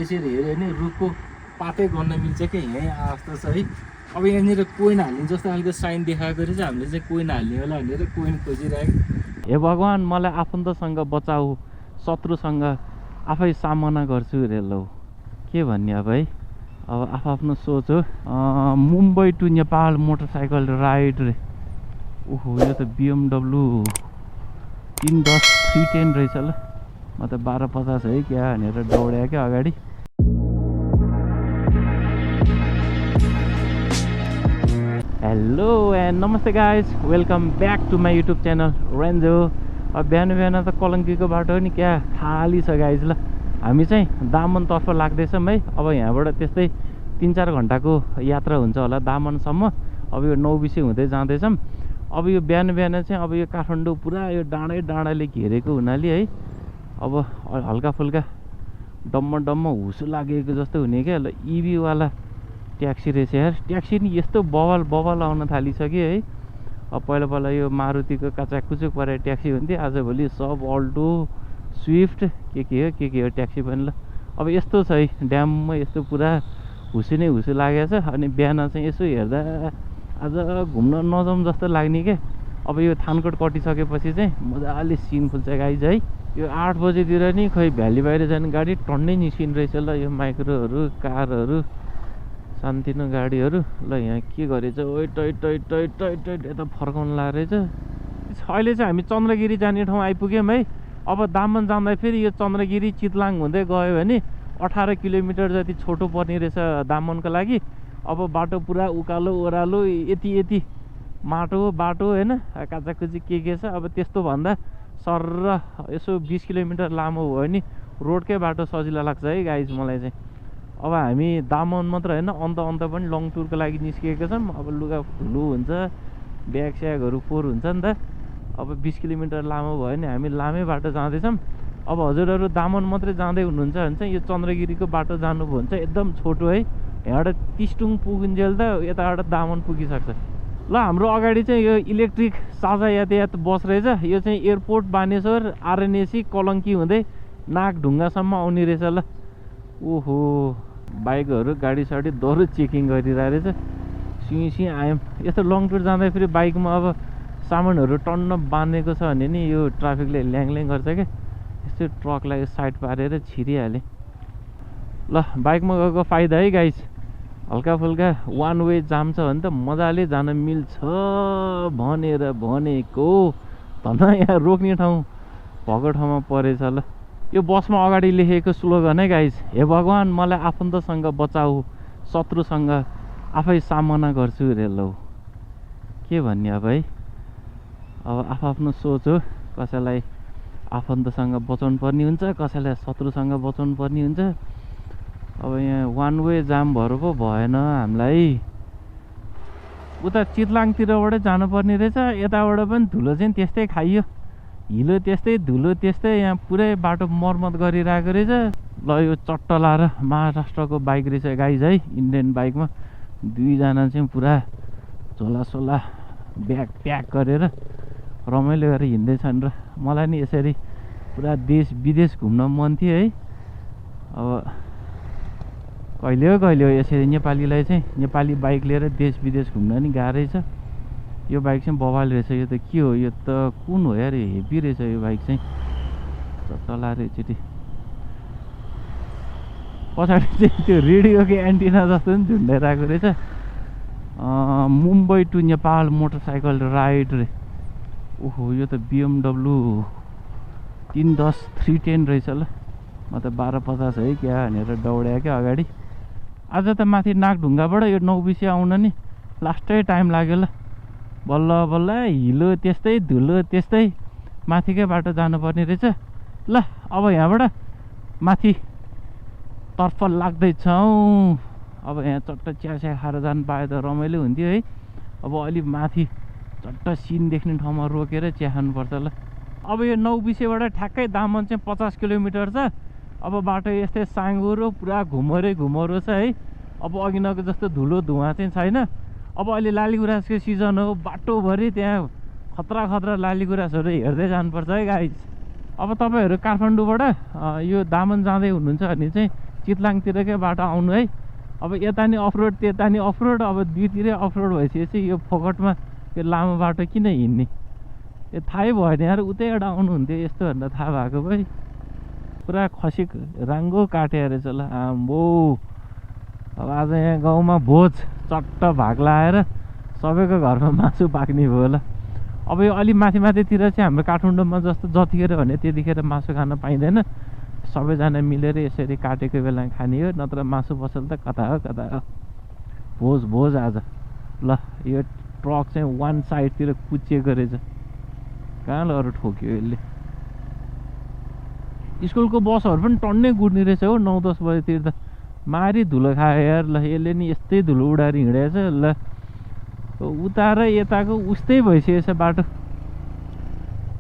यसरी हेऱ्यो भने रुखको पातै गर्न मिल्छ कि यहीँ जस्तो छ है। अब यहाँनिर कोइन हाल्ने जस्तो खालको साइन देखाएको रहेछ, हामीले चाहिँ कोइन हाल्ने होला भनेर कोइन खोजिरहेको। हे भगवान् मलाई आफन्तसँग बचाऊ, शत्रुसँग आफै सामना गर्छु रे लौ, के भन्ने अब है। अब आफ्नो सोच हो। Mumbai to Nepal motorcycle ride रे। ओहो यो त BMW 310 310 रहेछ ल। म त 1250 है क्या भनेर दौड्या क्या अगाडि। हेलो एन्ड नमस्ते guys, welcome back to my YouTube channel Renjo. अब बिहान बिहान त कलङ्कीको बाटो नि क्या खाली छ गाइज ल। हामी चाहिँ दामनतर्फ लाग्दैछौँ है। अब यहाँबाट त्यस्तै 3-4 घन्टाको यात्रा हुन्छ होला दामनसम्म। अब यो 9 बिसी हुँदै जाँदैछौँ। अब यो बिहान बिहान चाहिँ अब यो काठमाडौँ पुरा यो डाँडै डाँडाले घेरेको हुनाले है, अब हल्का फुल्का डम्म डम्म हुसु लागेको जस्तो हुने क्या ल। इभीवाला ट्याक्सी रहेछ यार। ट्याक्सी नि यस्तो बवाल बवाल आउन थालिसक्यो है। अब पहिला पहिला यो मारुतिको काचाकुचुक परेर ट्याक्सी हुन्थ्यो, आजभोलि सब अल्टो स्विफ्ट के हो ट्याक्सी पनि ल। अब यस्तो छ है, ड्याममा यस्तो पुरा हुसु नै हुसु लागेको छ। अनि बिहान चाहिँ यसो हेर्दा आज घुम्न नजाउँ जस्तो लाग्ने क्या। अब यो थानकोट कटिसकेपछि चाहिँ मजाले सिन खुल्छ गाइज है। यो 8 बजेतिर नि खै भ्याली बाहिर जाने गाडी टन्नै निस्किने रहेछ ल। यो माइक्रोहरू, कारहरू, सानोतिनो गाडीहरू ल। यहाँ के गरेछ, ओइ टै टै टै टै टै यता फर्काउनु लागेको रहेछ। अहिले चाहिँ हामी चन्द्रगिरी जाने ठाउँ आइपुग्यौँ है। अब दामन जाँदा फेरि यो चन्द्रगिरी चितलाङ हुँदै गयो भने 18 किलोमिटर जति छोटो पर्ने रहेछ दामनको लागि। अब बाटो पुरा उकालो ओह्रालो, यति माटो बाटो होइन, काचाकुची के छ। अब त्यस्तो भन्दा सर यसो 20 किलोमिटर लामो भयो भने रोडकै बाटो सजिलो लाग्छ है गाइज मलाई चाहिँ। अब हामी दामन मात्र होइन, अन्त पनि लङ टुरको लागि निस्किएको छौँ। अब लुगा फुल्लु हुन्छ, ब्याग स्यागहरू फोहोर हुन्छ नि त। अब 20 किलोमिटर लामो भयो भने हामी लामै बाटो जाँदैछौँ। अब हजुरहरू दामन मात्रै जाँदै हुनुहुन्छ भने चाहिँ यो चन्द्रगिरीको बाटो जानुभयो भने चाहिँ एकदम छोटो है। यहाँबाट तिस्टुङ पुगिन्जेल त यताबाट दामन पुगिसक्छ ल। हाम्रो अगाडि चाहिँ यो इलेक्ट्रिक साझा यातायात बस रहेछ। यो चाहिँ एयरपोर्ट बानेश्वर आरएनएसी कलङ्की हुँदै नागढुङ्गासम्म आउने रहेछ ल। ओहो बाइकहरू गाडी साडी दरो चेकिङ गरिरहेको रहेछ। सिँ आयौँ। यस्तो लङ टुर जाँदा फेरि बाइकमा अब सामानहरू टन्न बाँधेको छ भने नि यो ट्राफिकले ल्याङ गर्छ क्या। यस्तो ट्रकलाई साइड पारेर छिरिहालेँ ल। बाइकमा गएको फाइदा है गाइस, हल्का फुल्का वान वे जाम छ भने त मजाले जान मिल्छ भनेर भनेको। धन्न यहाँ रोक्ने ठाउँ भएको ठाउँमा परेछ ल। यो बसमा अगाडि लेखेको स्लोगन है गाइस, हे भगवान् मलाई आफन्तसँग बचाऊ, शत्रुसँग आफै सामना गर्छु रे लौ, के भन्ने अब है। अब आफ्नो सोच हो। कसैलाई आफन्तसँग बचाउनु पर्ने हुन्छ, कसैलाई शत्रुसँग बचाउनु पर्ने हुन्छ। अब यहाँ वान वे जाम भएर पो भएन हामीलाई। उता चितलाङतिरबाटै जानुपर्ने रहेछ। यताबाट पनि धुलो चाहिँ त्यस्तै खाइयो, हिलो त्यस्तै, धुलो त्यस्तै। यहाँ पुरै बाटो मर्मत गरिरहेको रहेछ ल। यो चट्ट लाएर महाराष्ट्रको बाइक रहेछ गाइज है। इन्डियन बाइकमा 2 जना चाहिँ पुरा झोलासोला ब्याग प्याक गरेर रमाइलो गरेर हिँड्दैछन् र। मलाई नि यसरी पुरा देश विदेश घुम्न मन थियो है। अब कहिले हो यसरी नेपालीलाई चाहिँ नेपाली बाइक लिएर देश विदेश घुम्न नि गाह्रै छ। यो बाइक चाहिँ बवाल रहेछ। यो त के हो, यो त कुन हो यार, हेभी रहेछ यो बाइक चाहिँ। चलाएर एकचोटि पछाडि चाहिँ त्यो रेडियोको एन्टिना जस्तो पनि झुन्डाइरहेको रहेछ। Mumbai to Nepal motorcycle ride रे। ओहो यो त BMW 310 310 रहेछ ल। म त 1250 है क्या भनेर दौड्या क्या अगाडि। आज त माथि नागढुङ्गाबाट यो 9 बिसी आउन नि लास्टै टाइम लाग्यो ल। बल्ल बल्ल हिलो त्यस्तै, धुलो त्यस्तै, माथिकै बाटो जानुपर्ने रहेछ ल। अब यहाँबाट माथि तर्फ लाग्दैछौँ। अब यहाँ चट्ट चिया खाएर जानु पाए त रमाइलो हुन्थ्यो है। अब अलि माथि चट्ट सिन देख्ने ठाउँमा रोकेर चिया खानुपर्छ ल। अब यो 9 बिसीबाट ठ्याक्कै दामन चाहिँ 50 किलोमिटर छ। अब बाटो यस्तै साँगुरो पुरा घुमरो छ है। अब अघिनको जस्तो धुलो धुवा चाहिँ छैन। अब अहिले लालीगुराँसको सिजन हो, बाटोभरि त्यहाँ खतरा लालीगुराँसहरू हेर्दै जानुपर्छ है गाइज। अब तपाईँहरू काठमाडौँबाट यो दामन जाँदै हुनुहुन्छ भने चाहिँ चितलाङतिरकै बाटो आउनु है। अब यता नि अफरोड त्यता नि अफरोड, अब दुईतिरै अफरोड भइसकेपछि यो फोकटमा यो लामो बाटो किन हिँड्ने, यो थाहै भएन यार। उतैबाट आउनुहुन्थ्यो यस्तो भनेर थाहा भएको भए पुरा खसी राङ्गो काट्यो रहेछ ल आम्बो। अब आज यहाँ गाउँमा भोज चट्ट भाग लाएर सबैको घरमा मासु पाक्ने भयो ल। अब यो अलि माथि माथितिर चाहिँ हाम्रो काठमाडौँमा जस्तो जतिखेर भने त्यतिखेर मासु खान पाइँदैन, सबैजना मिलेर यसरी काटेको बेला खाने हो, नत्र मासु पसल त कता हो कता हो। भोज भोज आज ल। यो ट्रक चाहिँ वान साइडतिर कुचिएको रहेछ, कहाँ लगेर ठोक्यो यसले। स्कुलको बसहरू पनि टन्नै गुड्ने रहेछ हो 9-10 बजेतिर त। मारी धुलो खायो यार ल, यसले नि यस्तै धुलो उडाएर हिँडेछ ल। उता र यताको उस्तै भइसकेछ बाटो,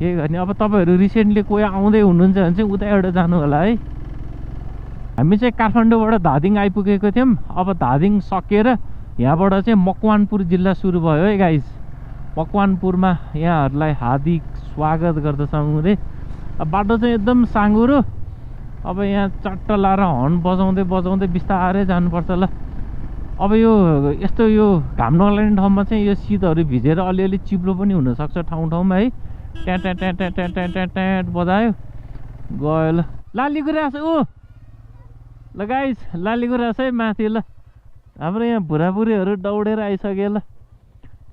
के गर्ने। अब तपाईँहरू रिसेन्टली कोही आउँदै हुनुहुन्छ भने चाहिँ उता एउटा जानु होला है। हामी चाहिँ काठमाडौँबाट धादिङ आइपुगेको थियौँ। अब धादिङ सकेर यहाँबाट चाहिँ मकवानपुर जिल्ला सुरु भयो है गाइज। मकवानपुरमा यहाँहरूलाई हार्दिक स्वागत गर्दछौँ रे। अब बाटो चाहिँ एकदम साँघुरो। अब यहाँ चट्ट लाएर हर्न बजाउँदै बजाउँदै बिस्तारै जानुपर्छ ल। अब यो यस्तो यो घाम नलाग्ने ठाउँमा चाहिँ यो शीतहरू भिजेर अलिअलि चिप्लो पनि हुनसक्छ ठाउँ ठाउँमा है। ट्याँ ट्याँ ट्याँ ट्याँ ट्याँ ट्याँ ट्याँ ट्याँ बजायो गयो ल। लाली गुराँस ऊ ल गाइस, लाली गुराँस है माथि ल। हाम्रो यहाँ बुढाबुढीहरू दौडेर आइसक्यो ल।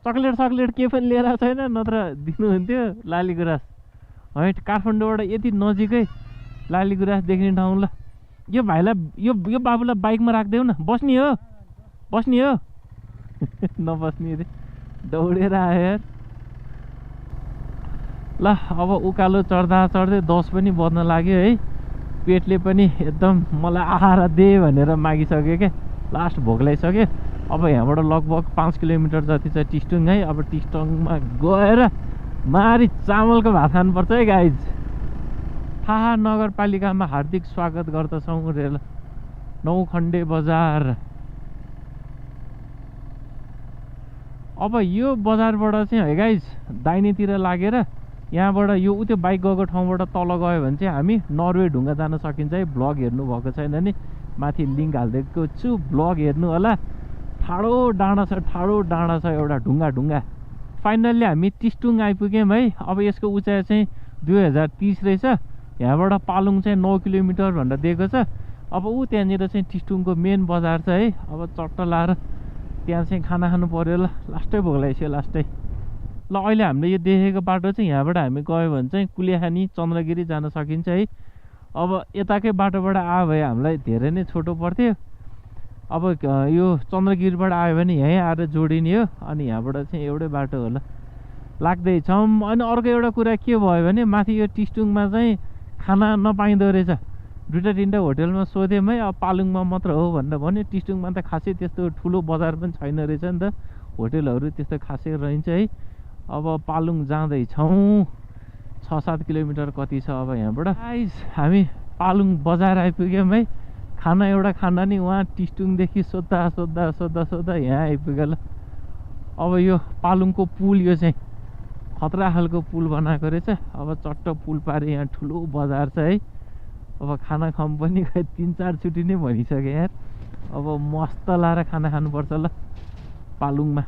चक्लेट सक्लेट के पनि लिएर छैन, नत्र दिनुहुन्थ्यो लाली गुराँस है। काठमाडौँबाट यति नजिकै लाली गुराँस देख्ने ठाउँ ल। यो भाइलाई यो बाबुलाई बाइकमा राखिदेऊ न, बस्ने हो बस्ने हो नबस्ने रे, दौडेर आयो यार ल। अब उकालो चढ्दा चढ्दै 10 पनि बज्न लाग्यो है। पेटले पनि एकदम मलाई आहार दे भनेर मागिसक्यो क्या, लास्ट भोक लागिसक्यो। अब यहाँबाट लगभग 5 किलोमिटर जति छ टिस्टुङ है। अब टिस्टुङमा गएर मारी चामलको भात खानुपर्छ है गाइज। थाहा नगरपालिकामा हार्दिक स्वागत गर्दछौँ रे ल। नौखण्डे बजार। अब यो बजारबाट चाहिँ है गाइज दाहिनेतिर लागेर यहाँबाट यो उत्यो बाइक गएको ठाउँबाट तल गयो भने चाहिँ हामी नर्वे ढुङ्गा जान सकिन्छ है। ब्लग हेर्नु भएको छैन नि माथि लिङ्क हालिदिएको छु, ब्लग हेर्नु होला। ठाडो डाँडा छ, ठाडो डाँडा छ एउटा ढुङ्गा। फाइनल्ली हामी टिस्टुङ आइपुग्यौँ है। अब यसको उचाइ चाहिँ 2030 रहेछ। यहाँबाट पालुङ चाहिँ 9 किलोमिटर भनेर दिएको छ। अब त्यहाँनिर चाहिँ टिस्टुङको मेन बजार छ है। अब चट्ट लाएर त्यहाँ चाहिँ खाना खानु पऱ्यो ल। लास्टै भोक लागेको लास्टै ल। अहिले हामीले यो देखेको बाटो चाहिँ यहाँबाट हामी गयो भने चाहिँ कुलेखानी चन्द्रगिरी जान सकिन्छ है। अब यताकै बाटोबाट आयो भए हामीलाई धेरै नै छोटो पर्थ्यो। अब यो चन्द्रगिरीबाट आयो भने यहीँ आएर जोडिने हो, अनि यहाँबाट चाहिँ एउटै बाटो होला लाग्दैछौँ। अनि अर्को एउटा कुरा के भयो भने माथि यो टिस्टुङमा चाहिँ खाना नपाइँदो रहेछ। 2-3 होटेलमा सोध्यौँ है, अब पालुङमा मात्र हो भनेर भन्यो। टिस्टुङमा त खासै त्यस्तो ठुलो बजार पनि छैन रहेछ नि त, होटेलहरू त्यस्तो खासै रहन्छ है। अब पालुङ जाँदैछौँ, 6-7 किलोमिटर कति छ अब यहाँबाट। गाइस हामी पालुङ बजार आइपुग्यौँ है। खाना एउटा खाना नि वहाँ टिस्टुङदेखि सोद्धा यहाँ आइपुग्यो ल। अब यो पालुङको पुल यो चाहिँ खतरा खालको पुल बनाएको रहेछ। अब चट्ट पुल पारे यहाँ ठुलो बजार छ है। अब खाना खाऊँ पनि 3-4 चोटि नै भनिसक्यो यार। अब मस्त लाएर खाना खानुपर्छ ल पालुङमा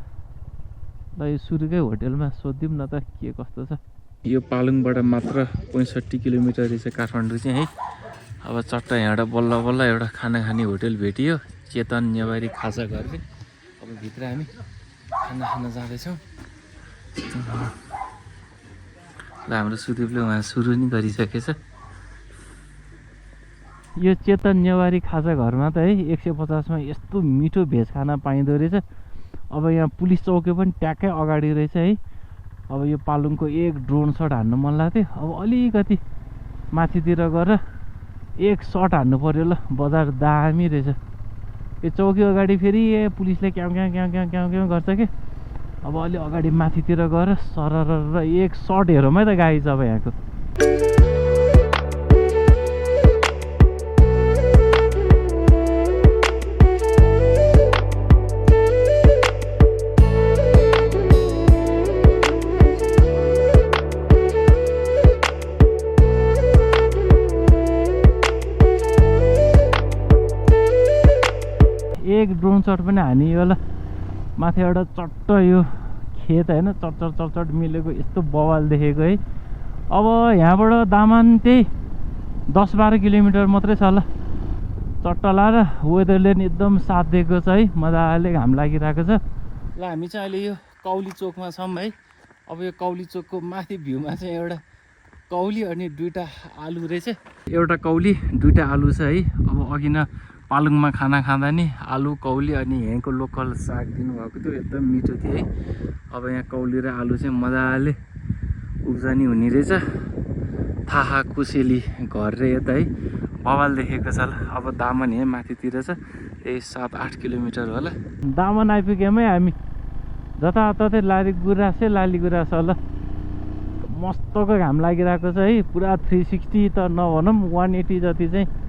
ल। यो सुरुकै होटेलमा सोधिदिउँ न त के कस्तो छ। यो पालुङबाट मात्र 65 किलोमिटर रहेछ काठमाडौँ चाहिँ है। अब चट्ट यहाँबाट बल्ल बल्ल एउटा खाना खाने होटेल भेटियो, चेतन नेवारी खाजा घर रे। अब भित्र हामी खाना खान जाँदैछौँ ल। हाम्रो सुदीपले उहाँ सुरु नि गरिसकेछ। यो चेतन नेवारी खाजा घरमा त है 150 मा यस्तो मिठो भेज खाना पाइँदो रहेछ। अब यहाँ पुलिस चौकी पनि ट्याक्कै अगाडि रहेछ है। अब यो पालुङको एक ड्रोन सट हान्नु मन लाग्थ्यो। अब अलिकति माथितिर गएर एक सट हान्नु पर्यो ल। बजार दामी रहेछ। यो चौकी अगाडि फेरि पुलिसले क्याउ क्याउ क्याउ क्याउ क्याउ क्याउ गर्छ कि। अब अलि अगाडि माथितिर गएर सरर एक सट हेरौँ है त गाइज अब यहाँको। डाउन सर्ट पनि हानियो ल माथिबाट चट्ट यो खेत होइन चटचट चटचट मिलेको यस्तो बवाल देखेको है। अब यहाँबाट दामान त्यही 10-12 किलोमिटर मात्रै छ ल। चट्ट लाएर वेदरले नि एकदम साथ दिएको छ है, मजाले घाम लागिरहेको छ ल। हामी चाहिँ अहिले यो कौली चोकमा छौँ है। अब यो कौली चोकको माथि भ्यूमा चाहिँ एउटा कौली अनि 2टा आलु रहेछ। एउटा कौली 2टा आलु छ है। अब अघि न पालुङमा खाना खाँदा नि आलु कौली अनि यहीँको लोकल साग दिनुभएको थियो, एकदम मिठो थियो है। अब यहाँ कौली र आलु चाहिँ मजाले उब्जनी हुने रहेछ। थाहा कुसेली घर रे यता है, बवाल देखेको छ ल। अब दामन यहीँ माथितिर छ, यही 7-8 किलोमिटर होला। दामन आइपुग्यौँ है हामी। जताततै लाली गुराँस छ ल। मस्तको घाम लागिरहेको छ है। पुरा 360 त नभनौँ 180 जति चाहिँ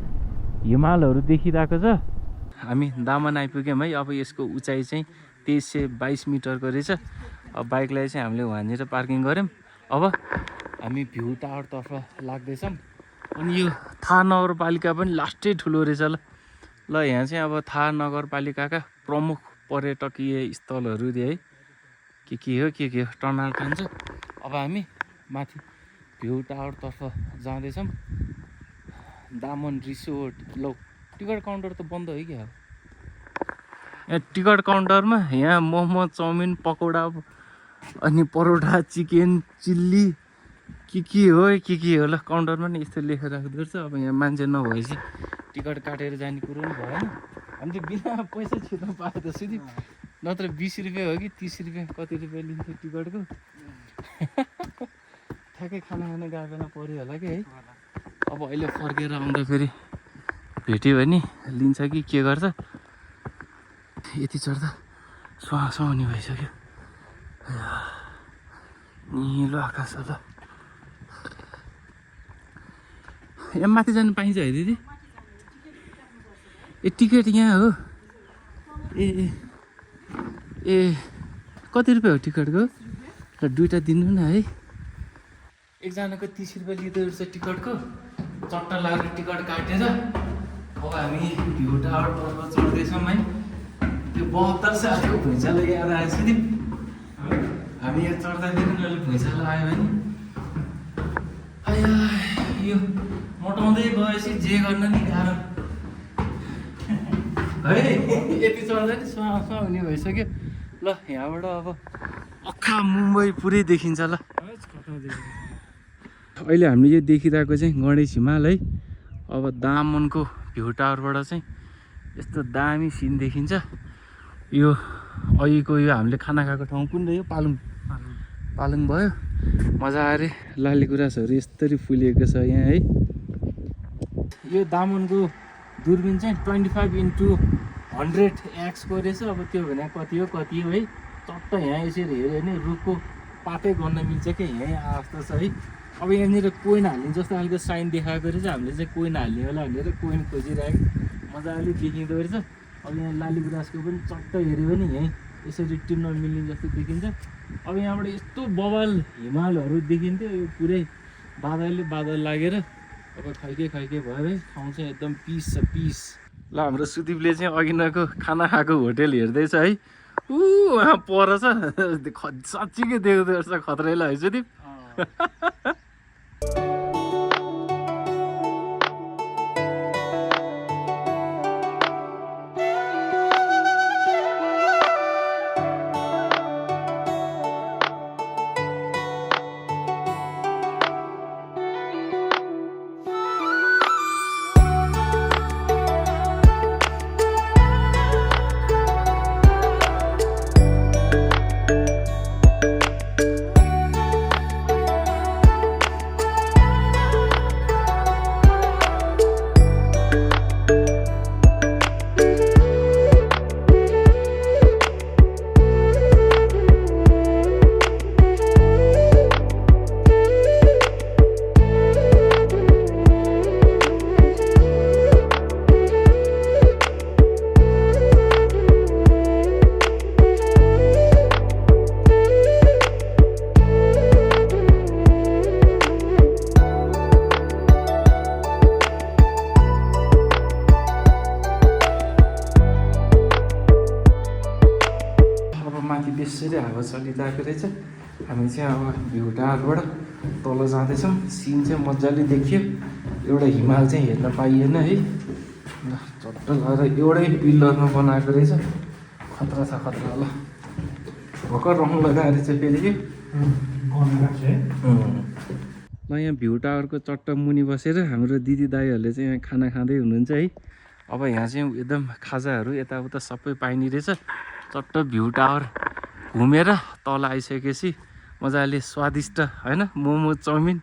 हिमालहरू देखिरहेको छ। हामी दामन आइपुग्यौँ है। अब यसको उचाइ चाहिँ 2322 मिटरको रहेछ। अब बाइकलाई चाहिँ हामीले वहाँनिर पार्किङ गऱ्यौँ। अब हामी भ्यू टावरतर्फ लाग्दैछौँ। अनि यो थाहा नगरपालिका पनि लास्टै ठुलो रहेछ ल। ल यहाँ चाहिँ अब थाहा नगरपालिकाका प्रमुख पर्यटकीय स्थलहरू है, के हो टर्नाल खान्छ। अब हामी माथि भ्यू टावरतर्फ जाँदैछौँ। दामन रिसोर्ट ल। टिकट काउन्टर त बन्द हो क्या। यहाँ टिकट काउन्टरमा यहाँ मोमो चाउमिन पकौडा अनि परोठा चिकन चिल्ली के हो ल। काउन्टरमा नि यस्तो लेखेर राख्दो रहेछ। अब यहाँ मान्छे नभएपछि टिकट काटेर जाने कुरो पनि भएन। हामी त बिना पैसा छिर्न पायो त सुधि, नत्र 20 रुपियाँ हो कि 30 रुपियाँ कति रुपियाँ लिन्थ्यो टिकटको। ठ्याक्कै खाना गएको बेला पऱ्यो होला कि है। अब अहिले फर्केर आउँदा फेरि भेट्यो भने लिन्छ कि के गर्छ। यति चढ्दा सुहाउने भइसक्यो। निलो आकाश होला। यहाँ माथि जानु पाइन्छ है दिदी? ए टिकट यहाँ हो? ए कति रुपियाँ हो टिकटको? र 2टा दिनु न है। एकजनाको 30 रुपियाँ लिँदो रहेछ टिकटको। चट्टा लागेर टिकट काटेर अब हामी भ्यू टावरतर्फ चढ्दैछौँ है। त्यो 72 सालको भुइँचालो याद आएछ नि। हामी यहाँ चढ्दाखेरि अहिले भुइँचालो आयो भने यो मोटाउँदै गएपछि जे गर्न नि गाह्रो है। यति चढ्दा नि सुहा हुने भइसक्यो ल। यहाँबाट अब अख्खा मुम्बई पुरै देखिन्छ ल। अहिले हामीले यो देखिरहेको चाहिँ गणेश हिमाल है। अब दामनको भ्यू टावरबाट चाहिँ यस्तो दामी सिन देखिन्छ। यो अघिको यो हामीले खाना खाएको ठाउँ कुन रह्यो? पालुङ भयो। मजाले लाली गुराँसहरू यस्तरी फुलेको छ यहाँ है। यो दामनको दूरबिन चाहिँ 25x100x को रहेछ। अब त्यो भने कति हो है। चट्ट यहाँ यसरी हेऱ्यो भने रुखको पातै गर्न मिल्छ कि यहीँ आस्तो छ है। अब यहाँनिर कोइन हाल्ने जस्तो खालको साइन देखाएको रहेछ। हामीले चाहिँ कोइन हाल्ने होला भनेर कोइन खोजिरहेको, मजाले देखिँदो रहेछ। अब यहाँ लाली गुराँसको पनि चट्ट हेऱ्यो भने यहीँ यसरी टिप्न मिल्ने जस्तो देखिन्छ। अब यहाँबाट यस्तो बवाल हिमालहरू देखिन्थ्यो। यो पुरै बादल लागेर अब खैके भयो है। ठाउँ चाहिँ एकदम पिस छ पिस ल। हाम्रो सुदीपले चाहिँ अघिनको खाना खाएको होटेल हेर्दैछ है। वहाँ पर छ साँच्चीकै देख्दो रहेछ खतरैला है सुदीप। हावा चलिरहेको रहेछ। हामी चाहिँ अब भ्यू टावरबाट तल जाँदैछौँ। सिन चाहिँ मजाले देखियो। एउटा हिमाल चाहिँ हेर्न पाइएन है। ल चट्ट लगाएर एउटै पिल्लरमा बनाएको रहेछ। खतरा छ खतरा। ल भर्खर रङ लगाएर चाहिँ फेरि के ल यहाँ भ्यू टावरको चट्ट मुनि बसेर हाम्रो दिदी दाईहरूले चाहिँ यहाँ खाना खाँदै हुनुहुन्छ है। अब यहाँ चाहिँ एकदम खाजाहरू यताउता सबै पाइने रहेछ। चट्ट भ्यू टावर घुमेर तल आइसकेपछि मजाले स्वादिष्ट होइन मोमो चाउमिन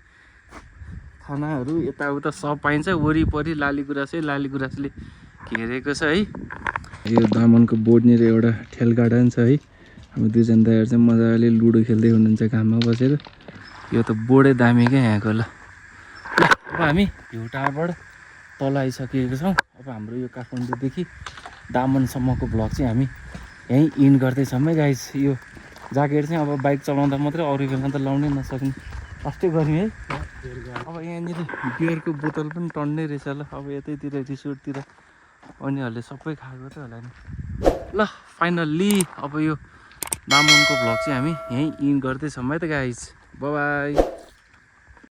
खानाहरू यताउता सब पाइन्छ। वरिपरि लालीगुराँसले घेरेको छ है। यो दामनको बोर्डनिर एउटा ठेल गार्डन छ है। हामी दुईजना दाइहरू चाहिँ मजाले लुडो खेल्दै हुनुहुन्छ घाममा बसेर। यो त बोर्डै दामी क्या यहाँको। ल अब हामी भ्यू टावरबाट तल आइसकेको छौँ। अब हाम्रो यो काठमाडौँदेखि दामनसम्मको भ्लग चाहिँ हामी यहीँ इन गर्दैछौँ है गाइज। यो ज्याकेट चाहिँ अब बाइक चलाउँदा मात्रै, अरू बेला त लाउनै नसक्ने फर्स्टै गऱ्यौँ है। अब यहाँनिर बियरको बोतल पनि टन्नै रहेछ। ल अब यतैतिर रिसोर्टतिर उनीहरूले सबै खाएको त होला नि। ल फाइनल्ली अब यो दामनको भ्लग चाहिँ हामी यहीँ इन गर्दैछौँ है त गाइज। By by.